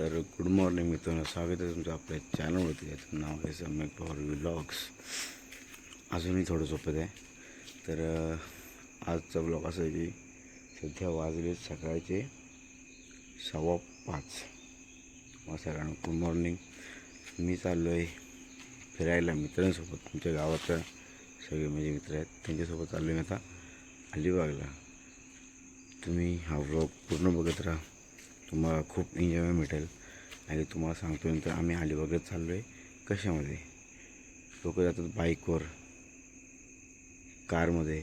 तर good morning मित्रांनो, स्वागत आहे तुमचं आपल्या चॅनलवरती. याचं नाव आहे सम्यक पवार व्लॉग्स. अजूनही थोडं झोपत आहे. तर आजचा ब्लॉग असा आहे की सध्या वाजले सकाळचे 5:15 वाजता. Good morning. मी चाललो आहे फिरायला मित्रांसोबत. तुमच्या गावातल्या सगळे माझे मित्र आहेत, त्यांच्यासोबत चाललो आहे मी आता अलिबागला. तुम्ही हा व्लॉग पूर्ण बघत राहा, तुम्हाला खूप एन्जॉयमेंट भेटेल. आणि तुम्हाला सांगतो नंतर आम्ही अलिबागला चाललो आहे. कशामध्ये? लोक जातात बाईकवर, कारमध्ये,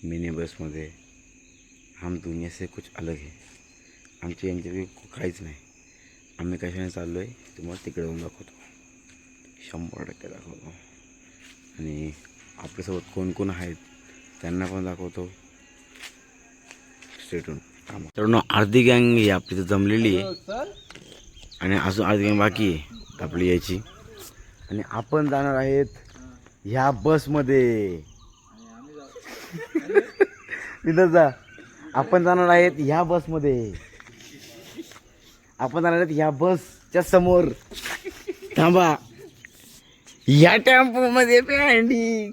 मिनी बसमध्ये. हम दुनिया से कुछ अलग है. आमची यांच्यापैकी काहीच नाही. आम्ही कशाने चाललो आहे तुम्हाला तिकडे जाऊन दाखवतो, 100% दाखवतो. आणि आपल्यासोबत कोण कोण आहेत त्यांना पण दाखवतो. स्टेटून मित्रांनो, अर्धी गँग ही आपली तर जमलेली आहे आणि अजून अर्धी गँग बाकी आहे आपली यायची. आणि आपण जाणार आहेत ह्या बसमध्ये. तिथं जा. आपण जाणार आहेत ह्या बसमध्ये. आपण जाणार आहेत ह्या बसच्या समोर. थांबा, ह्या टेम्पोमध्ये पॅन्डी.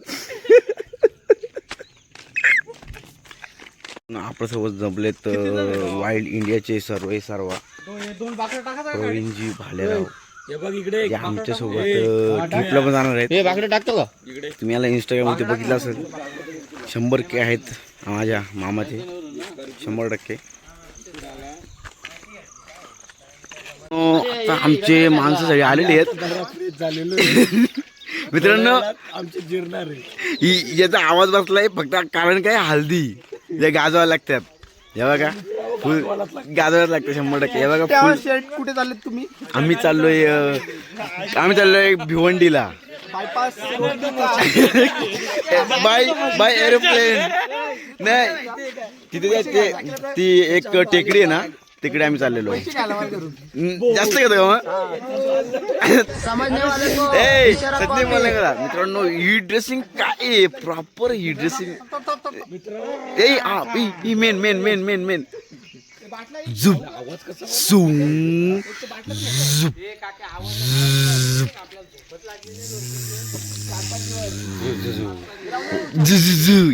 आपल्यासोबत जमलेत वाईल्ड इंडियाचे सर्व प्रवीणजी भालेराव. आमच्यासोबत ट्रिपला पण जाणार आहेत. टाकतो का तुम्ही याला इंस्टाग्रामवरती बघितलं असेल. 100K आहेत माझ्या मामाचे, 100%. आता आमचे माणसं सगळे आलेले आहेत मित्रांनो. आमचे जिरणार आहे याचा आवाज बसलाय फक्त कारण काय, हल्दी जे गाजवायला लागतात. हे बघा, फुल गाजवायला लागतं 100%. हे बघा, फुल. कुठे चालले तुम्ही? आम्ही चाललोय भिवंडीला. बाय एरोप्लेन नाही, तिथे ती एक टेकडी आहे ना, तिकडे आम्ही चाललेलो आहे. जास्त घेतो सध्या मला करा मित्रांनो. ही ड्रेसिंग काय आहे, प्रॉपर ही ड्रेसिंग. ही मेन झुप सूम झुप.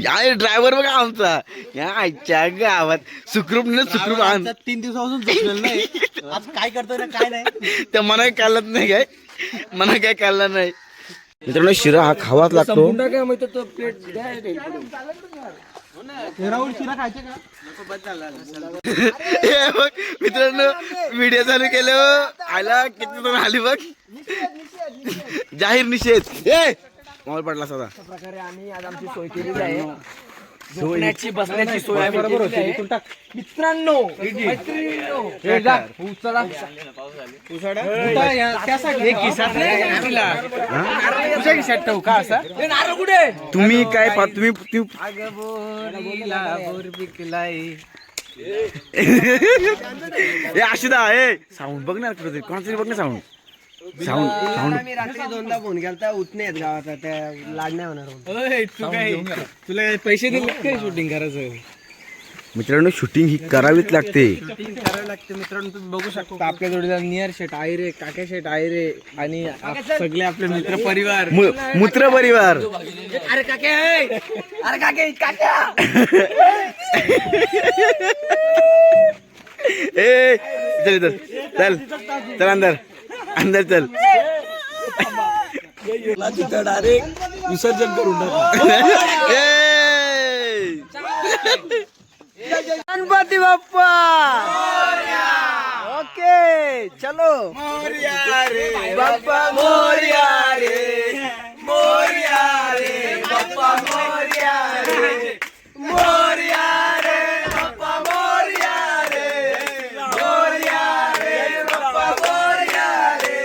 यार ड्रायव्हर बघा आमचा, या आजच्या गावात सुखरूप 3 दिवसापासून झोपलेलं नाही. आज काय करतोय ना काय नाही, त्या मना काढलत नाही, काय मना काय काढला नाही. मित्रांनो, शिरा हा खावाच लागतो. मित्रांनो, व्हिडिओ चालू केलं आला किती जण आली बघ. जाहीर निषेध. मोबाईल पडला सदा. प्रकारे आम्ही आज आमची सोय केलेली आहे. झोपण्याची बसण्याची सोय बरोबर होती मित्रांनो. तुम्ही काय आशिदा साऊंड बघ ना, कोणातरी बघ ना साऊंड. मी रात्री 2दा फोन केलता, उठणे आहेत गावात, त्या लाडण्या होणार. तुला पैसे दिले काय शूटिंग करायचं? मित्रांनो, शूटिंग ही करावीच लागते. करावं लागते मित्रांनो. तुम्ही बघू शकता आपल्या जोडीला नियर शेट आहे रे, काका शेट आहे रे, आणि सगळे आपले मित्र परिवार, मूत्र परिवार. अरे काके, अरे काके काक्या. चल अंदर चल. डायरेक्ट विसर्जन करून गणपती बाप्पा. ओके चलो. मोरया रे बाप्पा मोरया रे, मोरया रे बाप्पा मोरया रे, मोरया रे बाप्पा मोरया रे, मोरया रे बाप्पा मोरया रे,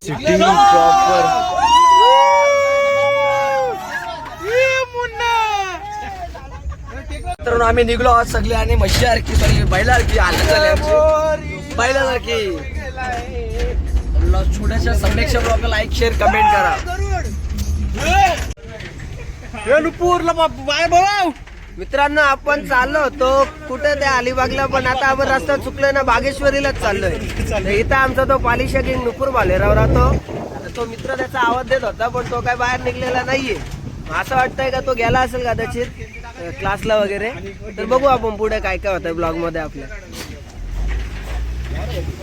शूटिंग प्रॉपर. तर आम्ही निघलो आज सगळे, आणि म्हशीसारखी सगळी बैलासारखी हालत झाली. बैलासारखी. छोट्याशा संदेश ब्लॉगला लाईक, शेअर, कमेंट करा. नुपूरला बाय भाऊ. मित्रांनो आपण चाललो होतो कुठे ते अलिबागला, पण आता आपण रस्ता चुकलोय ना, बागेश्वरीलाच चाललोय. तर इथं आमचा तो पालिशा किंग नुपूर भालेराव राहतो. तो मित्र त्याचा आवाज देत होता, पण तो काय बाहेर निघलेला नाहीये. असं वाटतंय का तो गेला असेल कदाचित क्लासला वगैरे. तर बघू आपण पुढे काय काय होतंय ब्लॉग मध्ये आपल्या.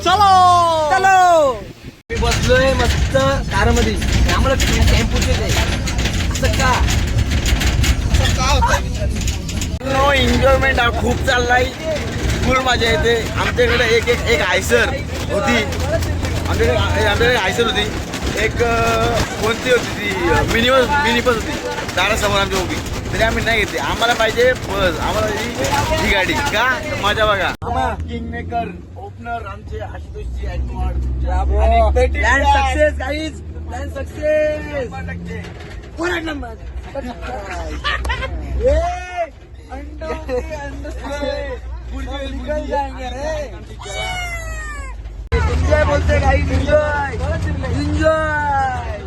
चलो चलो. मी बसलोय मस्त कारमध्ये, आम्हाला टेम्पोचे असं का नो एन्जॉयमेंट हा खूप चाललाय, फुल मजा येते. आमच्याकडे एक आयसर होती, आमच्याकडे आयसर होती एक. कोणती होती ती? मिनी बस होती दारासमोर आमची उभी. तरी आम्ही नाही घेतली. आम्हाला पाहिजे बस, आम्हाला ही गाडी का मजा बघा. किंग मेकर ओपनर आमचे आशुतोषजी plan success guys, plan success. Enjoy बोलते गाईज, एन्जॉय एन्जॉय.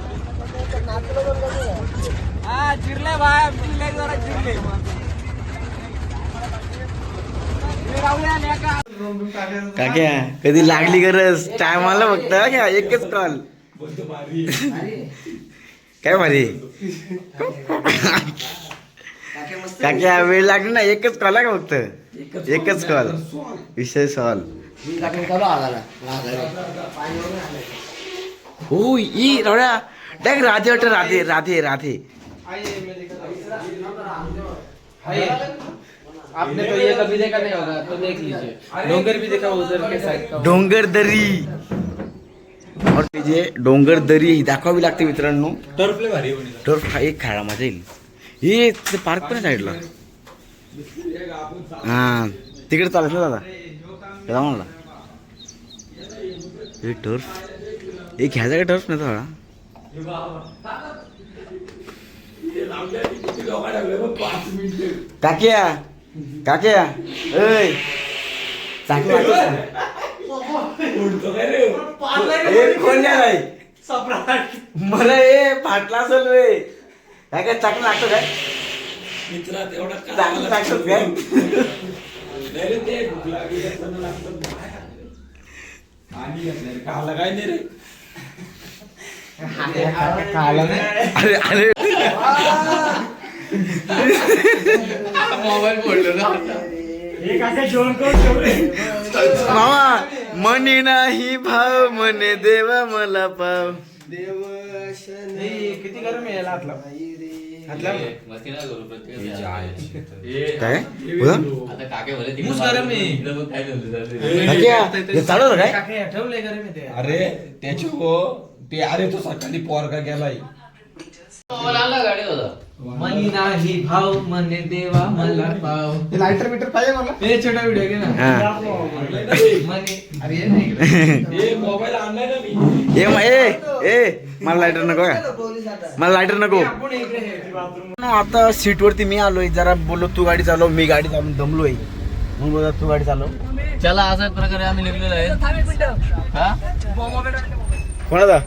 हा चिरले बाय, चिरले जरा चिरले. काक्या कधी लागली गरज टायमाला फक्त क्या एकच कॉल. काय भारी काक्या, वेळ लागली ना, एकच कॉल आहे का फक्त, एकच कॉल, विषय सॉल्व. हो ई रवड्या डायरेक्ट राधे वाटत, राधे राधे राधे. आपने तो ये कभी देखा नहीं होगा तो देख लीजिए. डोंगर भी देखा उधर के साइड का. डोंगर दरी और जे डोंगर दरी ही दाखवावी लागते मित्रांनो. टर्फ हा एक खेळा मजा येईल. हे पार्क पण आहे साईडला. हा तिकडे चालत ना दादा, त्याला म्हणला हे टर्फ एक घ्यायचा का टर्फ नाही थोडा. काक्या काक्या ऐ चांगलं कोण नाही मला हे फाटला असेल रे. काय काय चांगलं लागतं काय मित्रात एवढं चांगलं लागतं काय. अरे अरे मोबाईल बोललो ना मामा. मनी नाही भाव म्हणे देवा मला पाव. किती गरम आहे हातला. काय चालू काय ठेवलंय गरम आहे ते. अरे त्याची हो ते, अरे तो सकाळी पोरगा गेलाय. मनी नाही भाव म्हणे देवा मला पाव. लायटर बिटर पाहिजे मला. हे छोटा व्हिडिओ घे ना. मनी अरे हे नाही ए मोबाईल आणलाय ना मी. ए मला लायटर नको का, मला लायटर नको. आता सीट वरती मी आलोय. जरा बोललो तू गाडी चालव, मी गाडी चालवून दमलोय. मग बोला तू गाडी चालव. चला अशाच प्रकारे आम्ही निघलेलो आहे. कोणाचा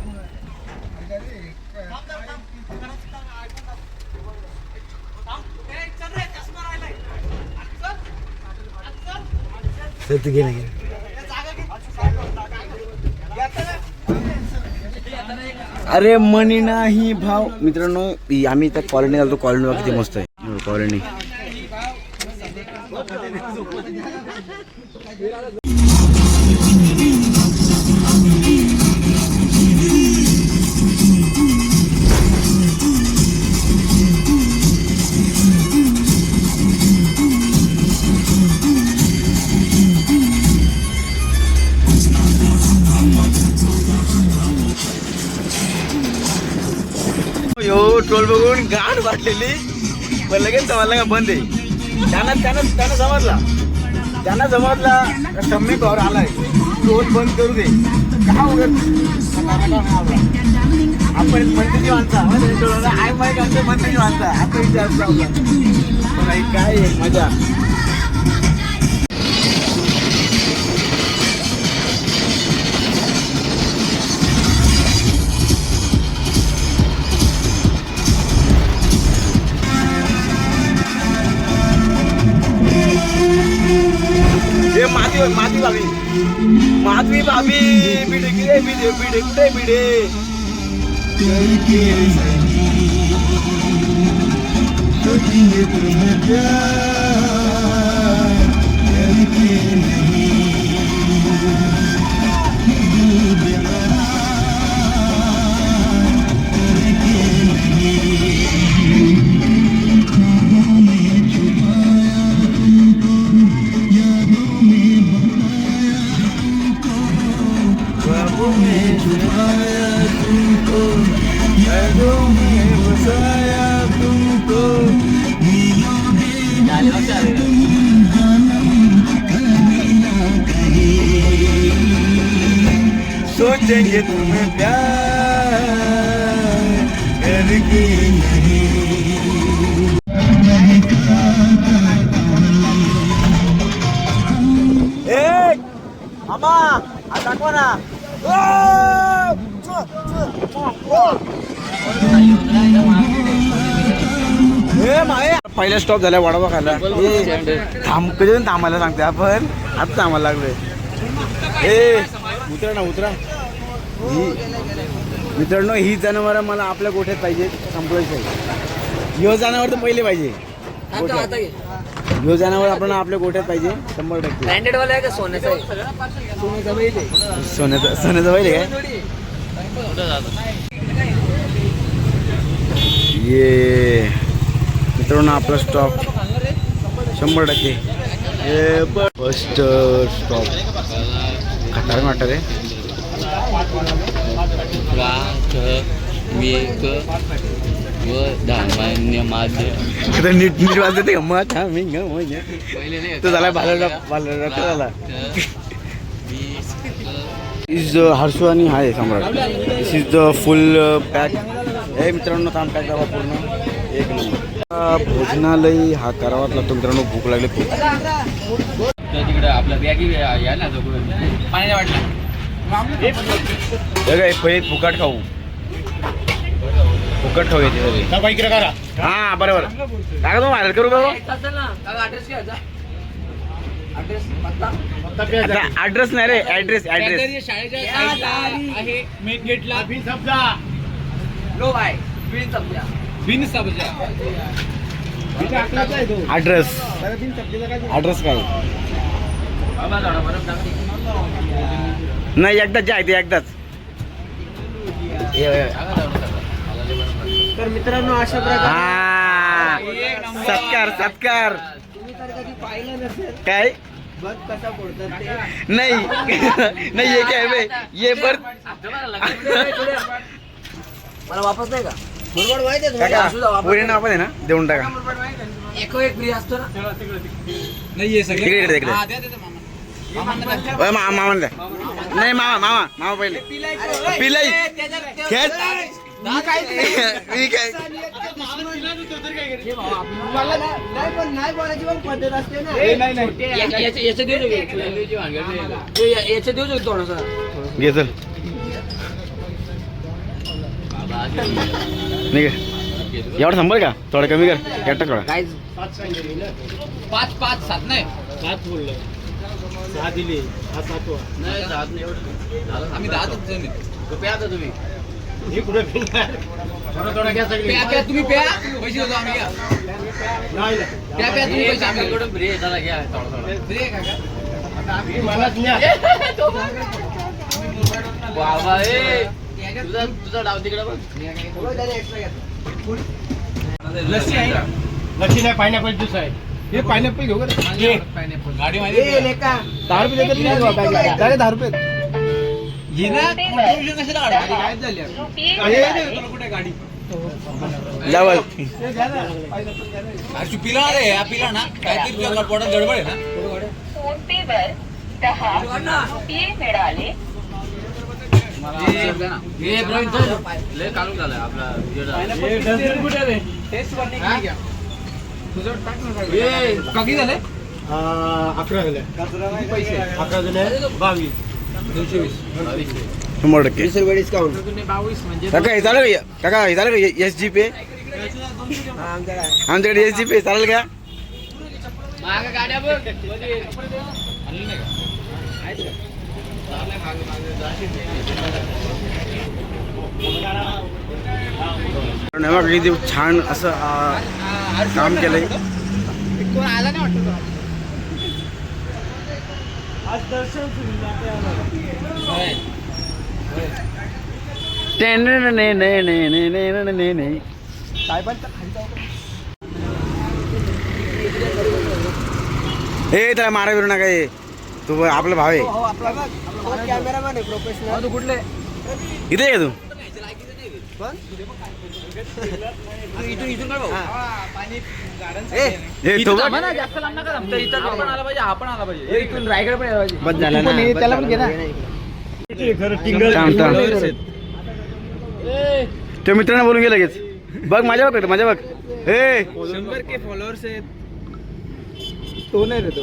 अरे मनी नाही भाव. मित्रांनो आम्ही त्या कॉलनी घालतो. कॉलनी किती मस्त आहे कॉलनी. टोल बघून गाड वाटलेली, पण लगेच समजला का बंद आहे. त्यांना समजला सम्मी भावर आलाय, टोल बंद करू दे. का आपण मंत्रीची माणसा आय माईक आमचं मंत्रीची माणसा आता विचार काय मजा. हे माधवी भाभी बिडे गिरे बिडे बिडे कुठे बिडे सोचेंगे तुम्हें प्यार करके मामा आता दाखवा ना पहिला स्टॉप झाला वडापाव खायला थांब कधी थांबायला सांगते आपण आता थांबायला लागलोय उतरा ना उतरा मित्रांनो ही जनावर मला आपल्या गोठ्यात पाहिजे संपवायची ह्यो जनावर तर पहिले पाहिजे ह्यो जनावर आपण आपल्या गोठ्यात पाहिजे 100%. ब्रँडेड वाला आहे का सोन्याचा सोन्याचं पाहिजे काय ये मित्रांनो आपला स्टॉप 100%. फर्स्ट स्टॉप खतार वाटत रे व धामान्य माझे नीट वाजते गमत हा मी तो झाला बालर झाला इज हर्षू आणि हाय सम्राट दिस इज द फुल पॅक हे मित्रांनो काम पॅक करावा पूर्ण एक नंबर भोजनालय हा करावाच लागतो मित्रांनो भूक लागली खूप तिकडे आपलं बॅगी या ना पाण्याच्या वाटला काय पहिले फुकट खाऊ येते सगळे हा बरोबर टाका तो व्हायरल करू बघा ऍड्रेस नाही रे ऍड्रेस आहे मेन गेटला ऍड्रेस काय नाही एकदाच जे आहे ते एकदाच तर मित्रांनो अशा प्रकारे सत्कार तुम्ही तर कधी पाहिलं नसेल काय बघ कसा पडतात ते नाही नाही ये काय बे ये बर मला वापस नाही का बरोबर माहिती आहे काका पुरी नाव पण आहे ना देऊन टाका एक फ्री असतो ना नाही तिकडे मामा द्या नाही मामा पहिले पिलाई खेच मी काय नाही बोलायची पण पद्धत असते ना याच्या देऊ थोडंसं घे चल नाही एवढं थांबल का थोडं कमी कर एकटा थोडा काय 5 7 नाही 7 बोललो 6 दिले हा 7वा नाही जात नाही एवढं आम्ही 10 प्या आता तुम्ही हे कुठे फिरणार थोडं घ्या सगळी प्या तुम्ही प्या पैसे देतो आम्ही घ्या नाही प्या तुम्ही पैसे आम्ही आमच्याकडून फ्री आहे त्याला घ्या थोडं फ्री आहे काका आता मलाच न्या बाबा तुझा डाव तिकडे बघ लस्सी आहे लक्ष्मी नाही पायनॅपल ज्यूस आहे हे पायनॅपल घेऊ का गाडी ए, लेका. 10 रुपये देतात नाही बाबा काय 10 रुपये घे ना confusion कशाला काढा? गाडी गायब झाली आहे. तुला कुठे गाडी लेवल अरे तू पिला रे हा पिला ना काहीतरी तुझ्या पोटात गडबड आहे ना फोन पे वर 10 रुपये मिळाले. हे प्रवीण चल. लय कालू झालाय आपला काकी झाले 11 झाले पैसे 11 झाले 22 100%. 20 रुपये डिस्काउंट काका हे चालेल का काका हे चालेल का SG पे आमच्याकडे SG पे चालेल का मागं गाड्या बघ किती छान असं काम केलंय. काय पण हे त्याला मारा बिरू नका. हे तू आपला भाव आहे. कॅमेरामॅन आहे प्रोफेशनल. तू कुठले इथे आहे का तू? हे तो बघ. बस झाला ना. त्याला पण घे ना. थांब थांब. त्या मित्रांना बोलून गेलं लगेच. बघ माझ्या बघ माझ्या बघ. हे 100K फॉलोअर्स आहेत. तो नाही रे तो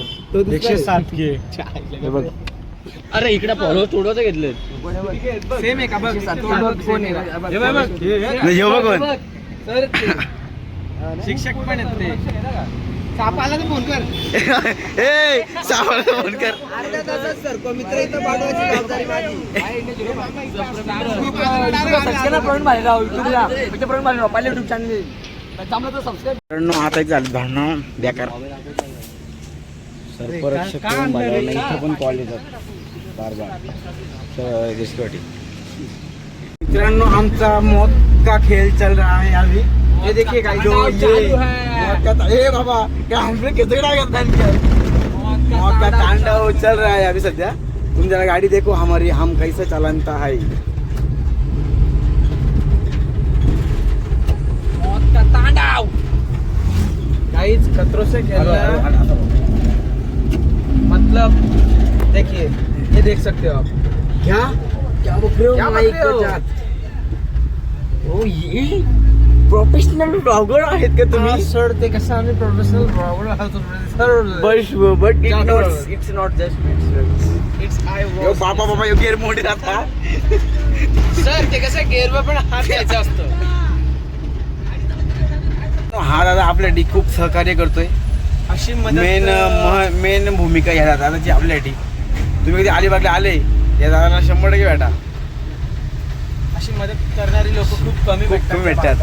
107K. हे बघ. अरे इकडे फॉलो थोडंच घेतलं. सेम आहे का बघ. कोण आहे नाही, हे बघ कोण. सर शिक्षक पण आहेत ते. सापाला तर फोन कर. ए सावळाला फोन कर. अर्ध्या तासात सर को मित्र इथं पाठवायची जबाबदारी माझी. मित्रांनो आता एक झालं भांडणं बेकार. सरपरक्षक इथं पण कॉल येतात बार बार दिसवाटी. मित्रांनो आमचा मौत का खेळ चल रहा है अभी. ये देखिए गाइस जो ये बाबा क्या हम पे कितने मौत का तांडव चल रहा है अभी सध्या. तुम जरा गाड़ी देखो हमारी, हम कैसे चलाता है. गाइस खतरों से खेलना मतलब देखिए ये देख सकते हो आप. क्या क्या बोल रहे हो? क्या बोल रहे हो? ओ ये प्रोफेशनल ब्लॉगर आहेत का तुम्ही? सर ते कसं आम्ही प्रोफेशनल ब्लॉगर आहोत sir. But it's not just it's I yo बाबा बाबा यो गेअर मोडी राहता. सर ते कसं गेअरवर पण हात द्यायचा असतो. हा दादा आपल्यासाठी खूप सहकार्य करतोय. अशी मेन भूमिका ह्या दादाची आपल्यासाठी. तुम्ही कधी अलिबागला आले या दादाला 100% भेटा. अशी मदत करणारी लोक खूप कमी कमी भेटतात.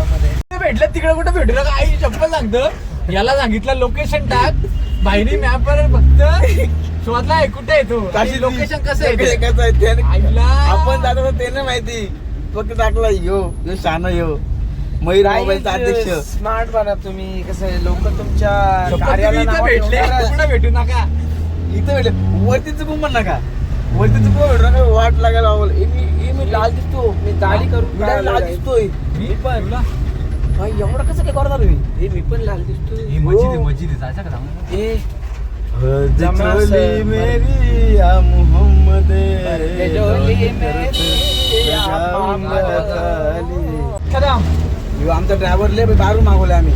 भेटलं तिकडे कुठे भेटू नका. आई चप्पल सांगतं याला सांगितलं लोकेशन टाक. बाईनी मॅपवर फक्त शोधला आहे कुठे आहे तो. काशी लोकेशन कसं आहे ते. कसं आहे ते आईला आपण जातो ते नाही माहिती. फक्त टाकला यो शान यो मयूर मोबाईलचा अध्यक्ष. स्मार्ट बना तुम्ही. कसं आहे लोक तुमच्या कार्याला इथं नाव भेटले ठेवणार. कुठे भेटू नका. इथं भेटले वरती चुकून पण नका. वरती चुकून भेटू नका. वाट लागायला आवडेल. मी लाल दिसतो. मी दाढी करून मी लाल दिसतोय. मी पण एवढं कसं काय करता तुम्ही? हे मी पण लाल दिसतोय. मस्जिद जायचं का ए जमा चोली सब. मेरी या मोहम्मद चोली मेरी या मोहम्मद. कदम आमचा ड्रायव्हर ले दारू मागवले आम्ही.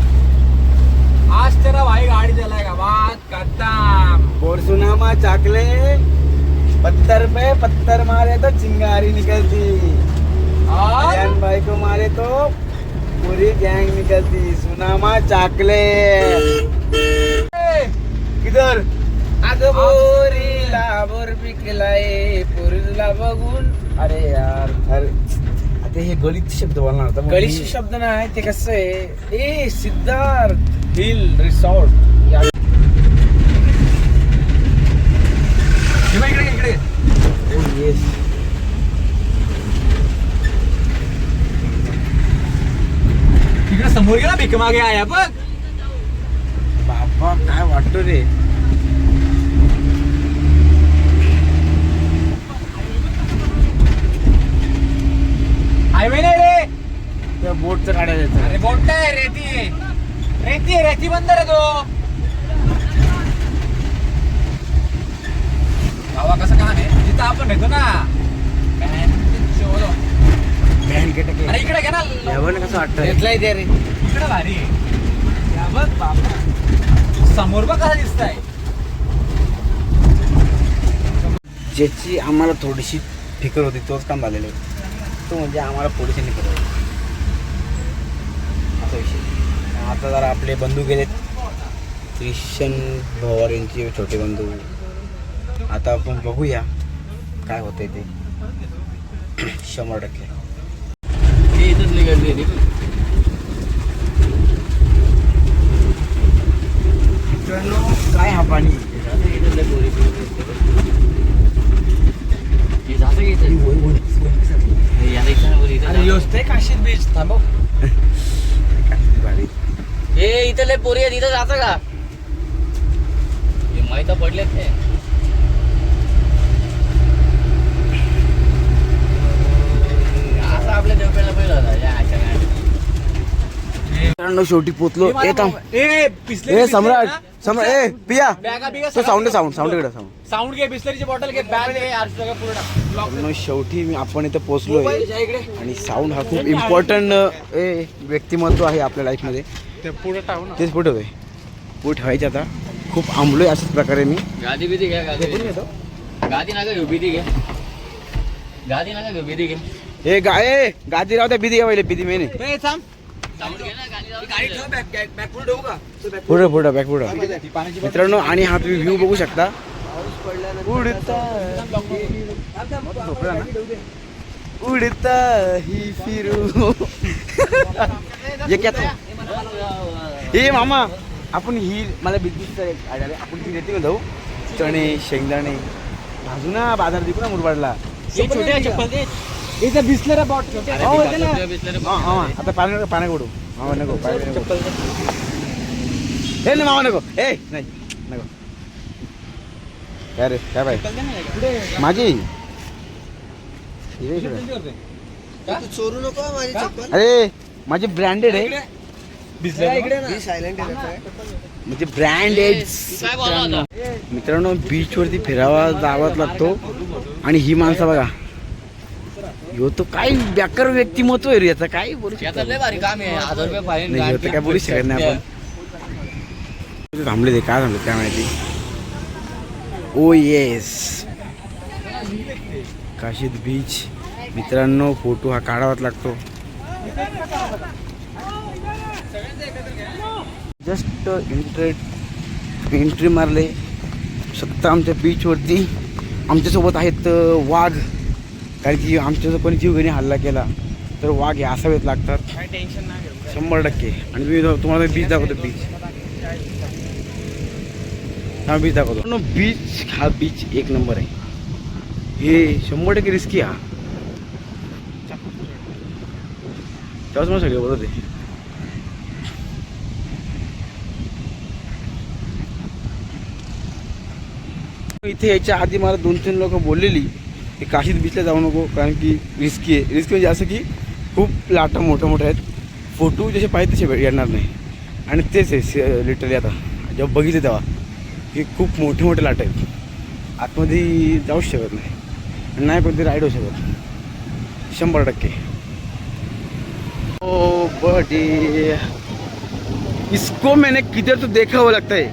आज तेरा भाई गाड़ी चलाएगा. बात खत्म. बोरसुनामा चाकले पत्थर पे पत्थर मारे तो चिंगारी निकलती. और अयान भाई को मारे तो पूरी गैंग निकलती. सुनामा चाकले किधर अगं बोरीला बोर पिकलाय पोरीला बघून. अरे यार अरे आता हे गलित शब्द बोलणार होता. गलिश शब्द नाही ते कसं आहे. ए सिद्धार्थ हिल रिसॉर्ट. इकडे येस तिकडे समोर गेला भीक मागे आया बघ. बाबा काय वाटतो रे. हायवे नाही रे. त्या बोटचं काढायचं. अरे बोट नाही रेती. रेती बंदर आहे तो. गावा कसं काम आहे तिथं आपण येतो ना. अरे इकडे घे ना. जेवण कसं वाटतं? घेतलाय ते रे. इकडे भारी आहे. या बघ बाबा समोर बघ कसा दिसतंय. ज्याची आम्हाला थोडीशी फिकर होती तोच काम झालेलं आहे. तो म्हणजे आम्हाला पोलिसांनी फिरवलं असा विषय. आता जरा आपले बंधू गेलेत. क्रिश्चन भवार यांचे छोटे बंधू. आता आपण बघूया काय होतंय ते. 100%. हे इथंच लय गर्दी आहे रे. काय हा पाणी इथं लय पोरी हे जातं की इथं? हे याला इथं ना वर इथं अरे योजते काशीद बीच थांबव. भारी. हे इथं लय पोरी आहेत, इथं जातं का? हे माहिती पडलेत ते. असं आपल्या देवपेला पहिलं होता या अशा गाड्या. मित्रांनो शेवटी पोचलो. ए थांब ए सम्राट सम्राट ए पिया तो साऊंड इकडे साऊंड. साऊंड घे, बिस्लरीची बॉटल घे, बॅग घे, आरसा पूर्ण. मित्रांनो, शेवटी आपण इथं पोचलोय आणि साऊंड हा खूप इम्पॉर्टंट व्यक्तिमत्व आहे आपल्या लाईफमध्ये. ते पुढे टाकू ना. तेच पुढे पुढे ठेवायचे. आता खूप आंबलोय अशाच प्रकारे मी. गादी बिदी घ्या, गादी गादी नका घेऊ, बिदी घे. गादी नका घेऊ, बिदी घे. हे गादी राहू द्या. बिदी घ्या पहिले. बिदी मेन आहे. साऊंड घे ना, गाडी जाऊ. पुढे पुढे बॅक पुढे मित्रांनो. आणि हा तुम्ही व्ह्यू बघू शकता. उडता ही फिरू ये क्या था? ए मामा आपण ही मला बिझनेसचा एक आयडिया आहे. आपण ती रेती जाऊ. चणे शेंगदाणे भाजू ना, बाजार दिकू ना मुरबाडला. छोटे चप्पल दे. इथं बिस्लरी बॉट छोटे. आता पाण्या कडू मामा नको. पाय चप्पल हे ना मामा नको. ए नाही नको. काय रे काय बाय माझी चोरू नको माझी चप्पल. अरे माझी ब्रँडेड आहे. सायलेंट म्हणजे ब्रँडेड. काय बोलला होता? मित्रांनो बीच वरती फिरावा जावाच लागतो. आणि ही माणसं बघा. ह्यो तो काय बेकार व्यक्तिमत्व आहे रे याचा. काय बोलू याचं लय भारी काम आहे. 1000 रुपये फाईन. नाही ह्यो तर काय बोलू शकत नाही आपण. थांबले ते काय थांबले काय माहिती. ओ येस काशीद बीच. मित्रांनो फोटो हा काढावाच लागतो. जस्ट एंट्री मारले शकता आमच्या बीचवरती. आमच्यासोबत आहेत वाघ. कारण की आमच्या कोणी जीव घेणे हल्ला केला तर वाघ हे असावेच लागतात. काय टेन्शन नाही घेऊ. 100%. आणि मी तुम्हाला बीच दाखवतो. बीच हा बीच दाखवतो. बीच हा बीच एक नंबर आहे. हे 100% रिस्की हा. तेव्हाच मला सगळे बोलत आहे. इथे यायच्या आधी मला 2-3 लोक बोललेली की काशीद बीचला जाऊ नको कारण की रिस्की आहे. रिस्की म्हणजे असं की खूप लाटा मोठ्या आहेत. फोटो जसे पाहिजे तसे येणार नाही. आणि तेच आहे लिटरली. आता जेव्हा बघितले तेव्हा की खूप मोठे लाटा आहेत. आतमध्ये जाऊच शकत नाही. आणि नाही कोणती राईड होऊ शकत. 100%. ओ बडी इसको मैंने किधर तो देखा हुआ लगता है.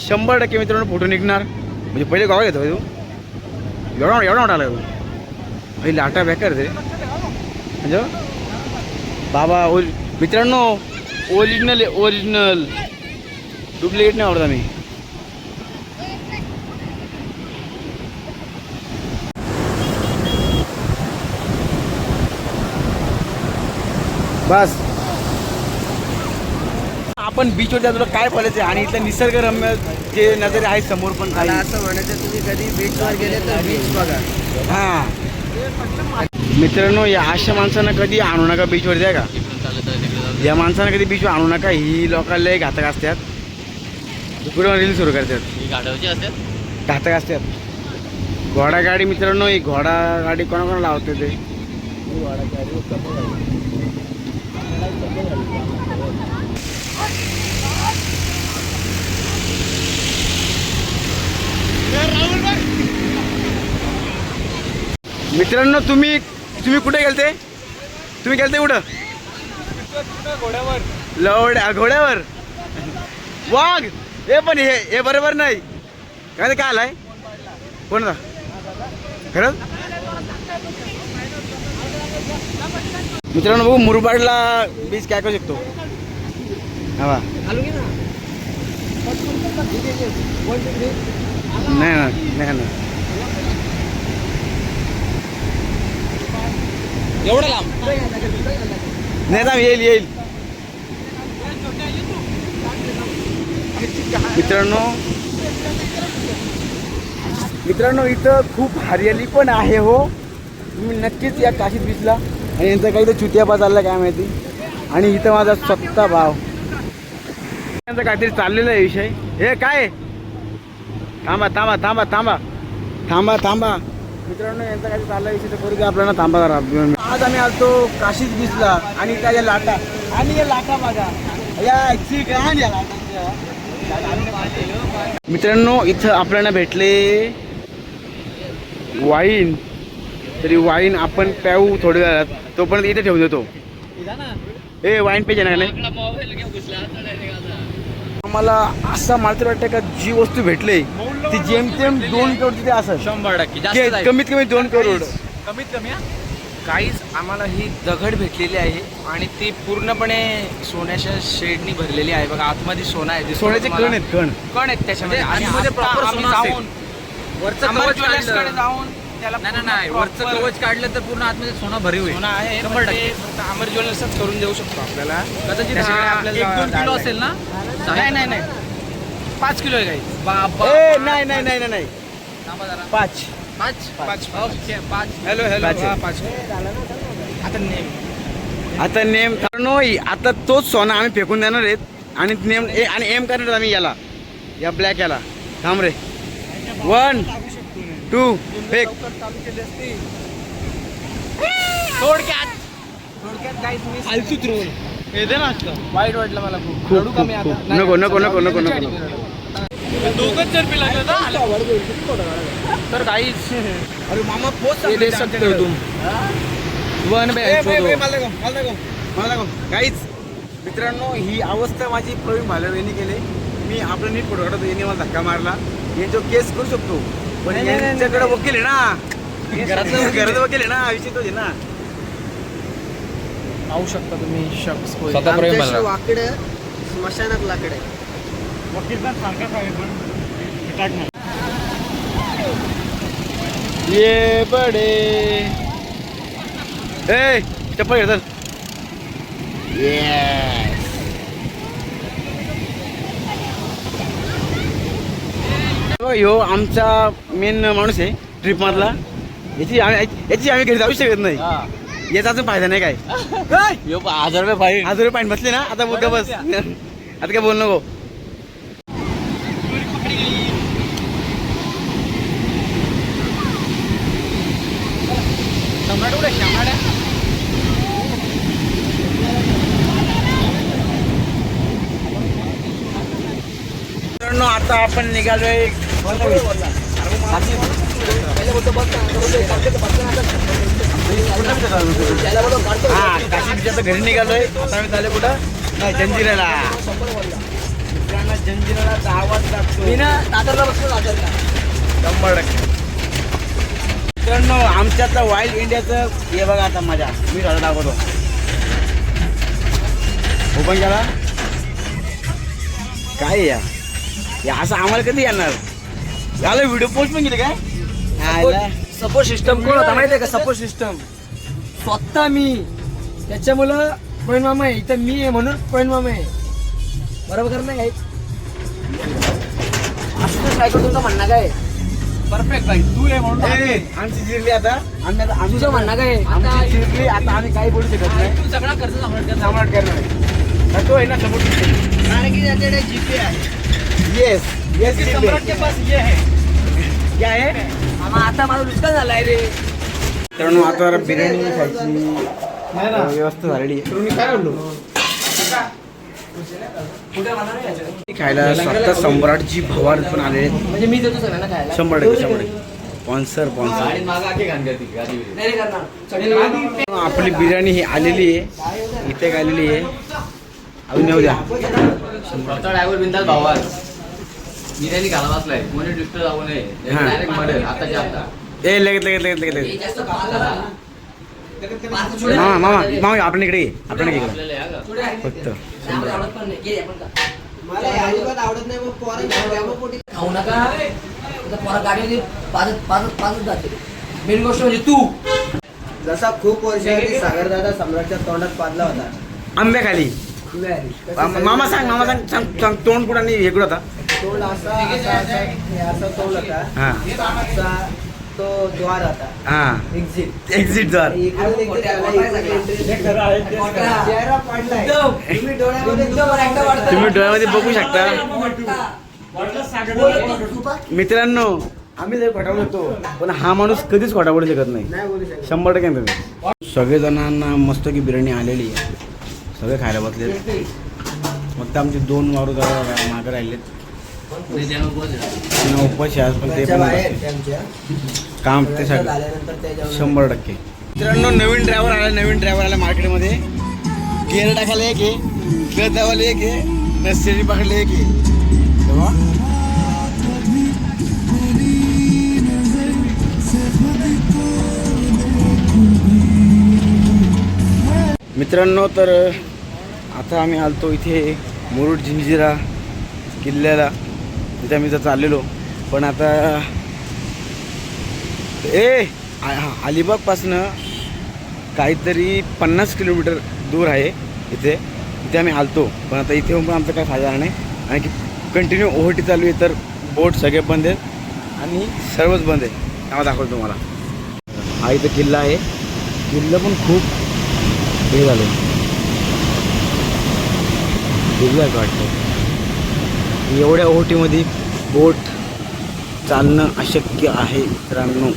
100% मित्रांनो फोटो निघणार. म्हणजे पहिले गावा घेतो तू एवढा मोठा आला तू. भाई लाटा बेकार ते म्हणजे बाबा. मित्रांनो ओरिजिनल आहे. ओरिजिनल डुप्लिकेट नाही आवडता मी. बस आपण बीचवर तुला काय बोलायचं. आणि इथलं निसर्गरम्य जे नजरे आहेत समोर पण मला असं म्हणायचं तुम्ही कधी बीचवर गेले तर बीच बघा. हां मित्रांनो या अशा माणसांना कधी आणू नका बीचवर. द्या का या माणसांना कधी बीचवर आणू नका. ही लोकांना लय घातक असतात. पुढे रील सुरू करतात. ही गाडवची असतात. घातक असतात. घोडागाडी मित्रांनो ही घोडागाडी कोणाकोणा लावते ते. मित्रांनो तुम्ही कुठे गेलते. तुम्ही गेलते कुठं. घोड्यावर वाघ. हे पण हे बरोबर नाही. काय काय आलाय कोणता खरंच. मित्रांनो बघू मुरबाडला बीच काय करू शकतो. हा नाही ना एवढं लांब नाही ना येईल येईल. मित्रांनो इथं खूप हरियाली पण आहे हो. तुम्ही नक्कीच या काशीत बीचला. आणि यांचा काही तर चुतियापा चालला काय माहिती. आणि इथं माझा स्वतः भाव यांचा काहीतरी चाललेला आहे विषय. हे काय थांबा थांबा थांबा थांबा थांबा थांबा मित्रांनो यांचा काही चालला विषय तर करू द्या आपल्याला. थांबा जरा. आज आम्ही आलतो काशीत बीचला आणि त्या लाटा आणि या लाटा बघा या मित्रांनो इथं आपल्याला भेटले वाईन. तरी वाईन आपण प्याऊ थोड्या वेळात. तोपर्यंत इथे ठेवून देतो. ए वाईन पेज ना नाही आम्हाला असं मला तर वाटतं का जी वस्तू भेटले ती जेमतेम 2 करोड तिथे असं 100% कमीत कमी 2 करोड. कमीत कमी काहीच आम्हाला ही दगड भेटलेली आहे आणि ती पूर्णपणे सोन्याच्या शेडनी भरलेली आहे. बघा आतमध्ये सोनं आहे. सोन्याचे कण आहेत कण. कण आहेत त्याच्यामध्ये. आणि आतमध्ये आता proper आम्ही सोनं असेल. जाऊन वरचं अमर कवच ज्वेलर्सकडे काढलं. जाऊन त्याला नाही वरचं proper कवच काढलं तर पूर्ण आतमध्ये सोनं भरीव होईल. सोनं आहे. 100% ते फक्त अमर ज्वेलर्सच करून देऊ शकतो आपल्याला. कदाचित त्याच्याकडे आपल्याला 1-2 किलो जायला असेल ना. नाही 5 किलो आहे काही. बाबा ए नाही नाही नाही नाही नाही थांबा जरा. 5 5 ओके 5 हॅलो पाच आहे. 5 आता नेम आता नेम आता तोच सोना आम्ही फेकून देणार आहेत. आणि नेम आणि एम करणार आम्ही याला या ब्लॅक याला. थांब रे 1 2 फेक. थोडक्यात काहीच वाईट वाटलं मला खूप. खूप रडू का मी खूप आता? खूप नको नको नको नको नको दोघंच जर मी लागलं तर काहीच. अरे मामा पोच ये दे सकते हो तुम. वन काहीच. मित्रांनो ही अवस्था माझी प्रवीण भालेराव केली. मी आपलं नीट फोटो काढतो. यांनी मला धक्का मारला. यांच्यावर केस करू शकतो पण नाही, नाही, यांच्याकडे नाही. वकील आहे ना. घराचं वकील आहे ना. विषय तोच आहे ना. पाहू शकता तुम्ही शख्स कोण. स्वतः प्रेम मला. वाकडं स्मशानात लाकडं. ये बडे ए चप्पल घेतात. ह्यो आमचा मेन माणूस आहे ट्रिप मधला. याची आम्ही घरी जाऊ शकत नाही. याचा अजून फायदा नाही काय. 1000 रुपये फाईन. 1000 रुपये पाणी बसले ना. आता बोल बस. आता काय बोल नको. मित्रांनो आता आपण निघालोय काशी बीचच्या घरी निघालोय. आता आम्ही चालले कुठं नाही जंजिराला. मित्रांनो जंजिराला आवाज लागतो. 100%. मित्रांनो आमच्यातलं वाईल्ड इंडियाचं हे बघा आता माझ्या मी झालं दाखवतो. ओपन केला काय या हे असं आम्हाला कधी येणार. याला व्हिडिओ पोस्ट पण केले काय. सपोर्ट सिस्टम कोण होता माहितीये का. सपोर्ट सिस्टम स्वतः मी. त्याच्यामुळं प्रवीण मामा आहे इथं. मी आहे म्हणून प्रवीण मामा आहे. बरोबर कर नाही असं काय तुमचं म्हणणं काय. परफेक्ट भाई. तू आहे म्हणून आमची जिरली आता. आम्ही तुझं म्हणणं काय. आमची जिरली आता. आम्ही काही बोलू शकत नाही. तू सगळा खर्च सांभाळ करणार आहे. तो आहे ना सपोर्ट कारण की त्याच्याकडे जीपे आहे. येस येस सम्राट के पास ये है. क्या आहे. मामा आता माझं नुकसान झालंय रे. मित्रांनो आता बिर्याणी खायची व्यवस्था झालेली आहे. खायला स्वतः सम्राटची भवार पण आले आहेत. म्हणजे मी देतो सगळ्यांना खायला. 100% स्पॉन्सर आणि मागा आके घाण करते गादी बिदी. नाही रे करणार. आपली बिर्याणी ही आलेली आहे. इथे आलेली आहे. अजून येऊ द्या. स्वतः ड्रायव्हर बिंदास भावात बिर्याणी घाला वाचलाय. कोणी डिस्टर्ब जाऊ नये. हा. डायरेक्ट मर्डर आताच्या आता. ए लगेच लगेच लगेच लगेच लगेच. जास्त पाहता ना. मामा मामा मामा आपण इकडे ये. आपण इकडे आपल्याला या गा. फक्त आम्हाला आवडत पण नाही. घे आपण का. मला अजिबात आवडत नाही. मग पोरं खाऊ नका. आता पोरं गाडीमध्ये पाजत जाते. मेन गोष्ट म्हणजे तू जसा खूप वर्षांनी सागरदादा सम्राटच्या तोंडात पाडला होता. आंब्याखाली मामा सांग सांग तोंड कुठं नाही हे कुठं होता. तोंड असा तोंड होता. हा असा तो द्वार होता. हा एक्झिट एक्झिट द्वार. चेहरा पाडलाय. तुम्ही डोळ्यामध्ये बघू शकता मित्रांनो. आम्ही जर खोटा बोलतो पण हा माणूस कधीच खोटा बोलू शकत नाही. 100% तुम्ही सगळेजणांना मस्त की बिर्याणी आलेली आहे. सगळे खायला बसले. फक्त आमचे 2 वारू मागं राहिलेत. त्यांना उपाशी आज पण ते पण काम ते सगळं 100%. मित्रांनो नवीन ड्रायव्हर आला मार्केटमध्ये. गेअर टाकायला एक आहे, क्लच दाबायला एक आहे, नसेरी पकडले एक आहे. तेव्हा मित्रांनो तर आता आम्ही आलतो इथे मुरुड जंजिरा किल्ल्याला. तिथे आम्ही तर चाललेलो पण आता अलिबागपासनं काहीतरी 50 किलोमीटर दूर आहे इथे. इथे आम्ही आलतो पण आता इथे पण आमचा काय फायदा नाही. आणि की कंटिन्यू ओव्हरटी चालू आहे तर बोट सगळे बंद आहेत आणि सर्वच बंद आहे. तेव्हा दाखवतो तुम्हाला. हा इथं किल्ला आहे. किल्ला पण खूप हे झालं किल्ला वाटतं. एवढ्या ओहोटीमध्ये बोट चालणं अशक्य आहे मित्रांनो.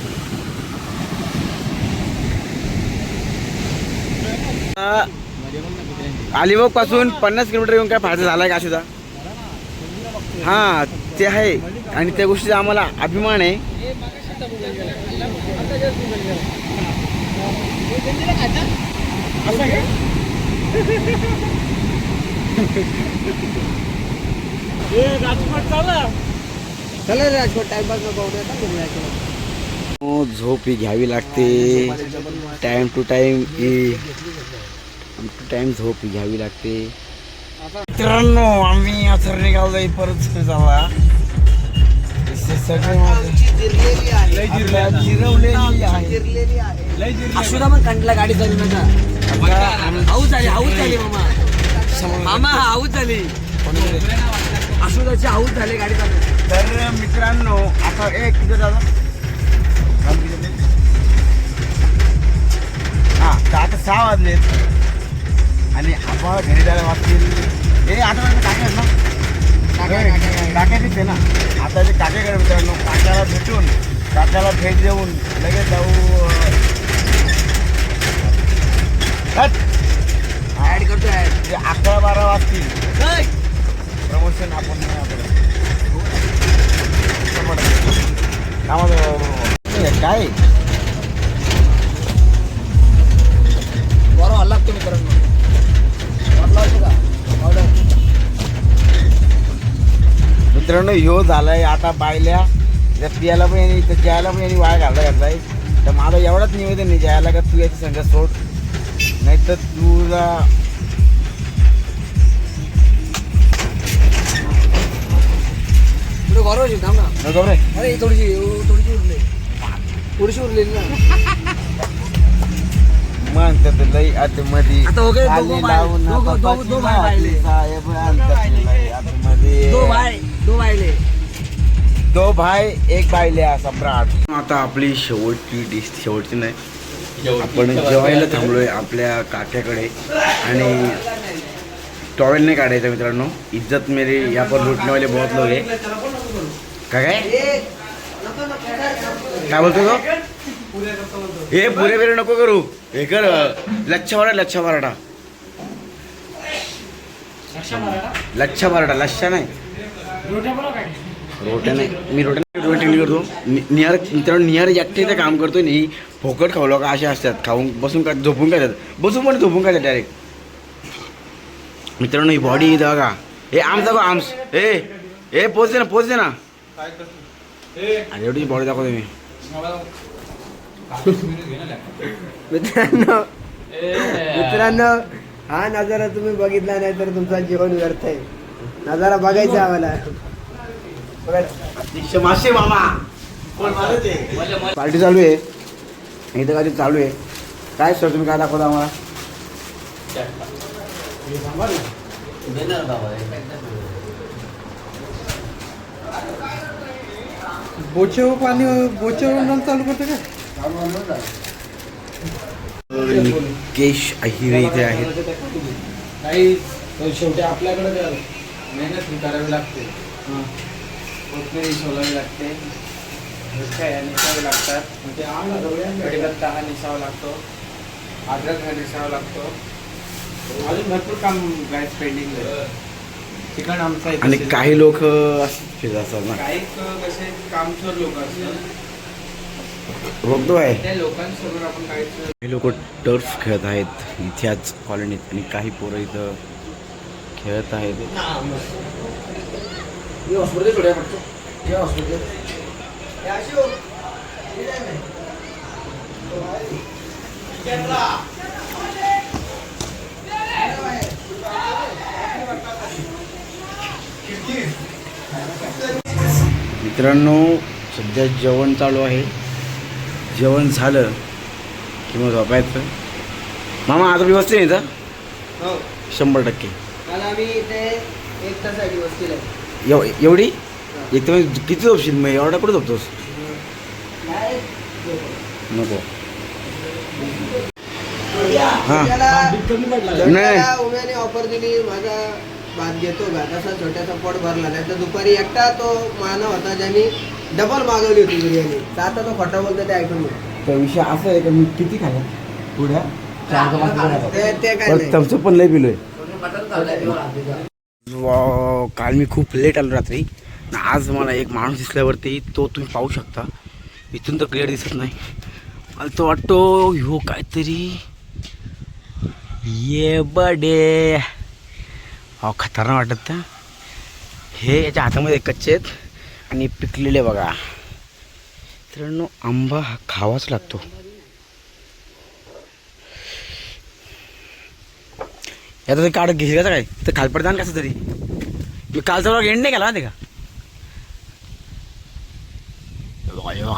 अलिबाग पासून 50 किलोमीटर येऊन काय फायदा झाला आहे का सुद्धा. हां ते आहे आणि त्या गोष्टीचा आम्हाला अभिमान आहे. चला रे राजकोट टाइमपास नको झोप ही घ्यावी लागते. टाइम टू टाइम झोप ही घ्यावी लागते. मित्रांनो आम्ही आता निघालोय परत झाला. अशुदा पण कंटला गाडी चालवण्याचा. हाऊस झाली मामा हाऊस झाली. अशुदाची हाऊस झाली गाडी चालवण्याची. तर मित्रांनो आता एक किती झालं. हां तर आता 6 वाजलेत आणि आपण घरी जायला वाजतील. हे आता काके आहेत ना. काक्याचीच आहे ना. आता ते काकेकडे मित्रांनो काक्याला भेटून काक्याला भेट देऊन लगेच जाऊ. ऍड करतो ऍड. ते 11-12 वाजतील. प्रमोशन आपण काय बरोबर लागतो मित्रांनो. मित्रांनो ह्यो झालाय आता बायल्या पियाला पण यांनी इथं जायला पण यांनी वाया घातलाय. तर माझं एवढाच निवेदन नाही जायला का तू याची संघ सोड नाही तर तुला गौरव थांब ना. नको रे. अरे थोडीशी उरलेली ना. म्हणतात लई आतमध्ये आता हो गए खाली दो लावून दो भाई राहिले. साहेब आणतात लई आतमध्ये. दो भाई एक बायल्या सम्राट. आता आपली शेवटची नाही. आपण जेवायला थांबलोय आपल्या काक्याकडे आणि टॉवेल नाही काढायचा मित्रांनो. इज्जत मेरी या पर लुटने वाले बहुत लोग आहे. काय बोलतो तो. हे पुरे बिरे नको करू. हे कर लच्छा पराठा. लच्छा पराठा लच्छा नाही. रोट्या नाही. मी रोट्या टिकली करतो. निहार मित्रांनो निहार एकट्याचं काम करतो. नाही फोकट खावलं का असे असतात. खाऊन बसून का झोपून काय बसून पण झोपून काय डायरेक्ट. मित्रांनो ही बॉडी बघा. हे आम्स दाखव आम्स. हे पोचते ना. अरे एवढी बॉडी दाखवतो मी. मित्रांनो हा नजारा तुम्ही बघितला नाही तर तुमचा जीवन व्यर्थ आहे. नजारा बघायचा आम्हाला. मासे मामा पार्टी चालू आहे इथं. गाडी चालू आहे काय सर तुम्ही काय दाखवता आम्हाला? बोचेवर चालू करते का? निकेश अहिरे इथे आहेत. काही शेवटी आपल्याकडे द्याल मेहनत करावी लागते. कोथमिरी सोलावी लागते, मिरच्या निसावे लागतात, कढीपत्ता हा निसावा लागतो, अद्रक हा निसावा लागतो. अजून भरपूर काम गॅस पेंडिंग आहे. चिकन आमचं आहे आणि तसेच. काही लोक असतात ना, काही कसे कामचोर लोक असतात, बघतो आहे. त्या लोकांसमोर आपण काहीच काही लोक टर्फ खेळत आहेत इथेच कॉलनीत आणि काही पोरं इथं खेळत आहेत. मित्रांनो सध्या जेवण चालू आहे. जेवण झालं की मग झोपायचं. मामा आता व्यवस्थित आहे इथं हो 100%. काल आम्ही इथे 1 तासासाठी बसलेलो आहे. एवढी एक तर किती झोपशील मग? एवढा कुठं झोपतोस? काय नको. त्याला उम्याने ऑफर दिली, माझा भात घेतो का तसा छोट्याचा पोट भरला नाही. तर दुपारी एकटा तो मानव होता ज्यांनी डबल मागवली होती बिर्याणी. तर आता तो खोटा बोलतो ते ऐकून घे. तर विषय असा आहे का मी किती खाल्ला पुढ्या ते काय नाही. तमचं पण लय पिलोय. काल मी खूप लेट आलो रात्री. आज मला एक माणूस दिसल्यावरती तो तुम्ही पाहू शकता. इथून तर क्लिअर दिसत नाही. मला तो वाटतो ह्यो काहीतरी ये बडे हो खतरनाक वाटत त्या. हे याच्या हातामध्ये कच्चे आहेत आणि पिकलेले बघा. मित्रांनो आंबा हा खावाच लागतो. यात ते काढ घेईल का काय तर खालपडतान कसं तरी. मी कालचा बघा एंड नाही केला ते का बघा.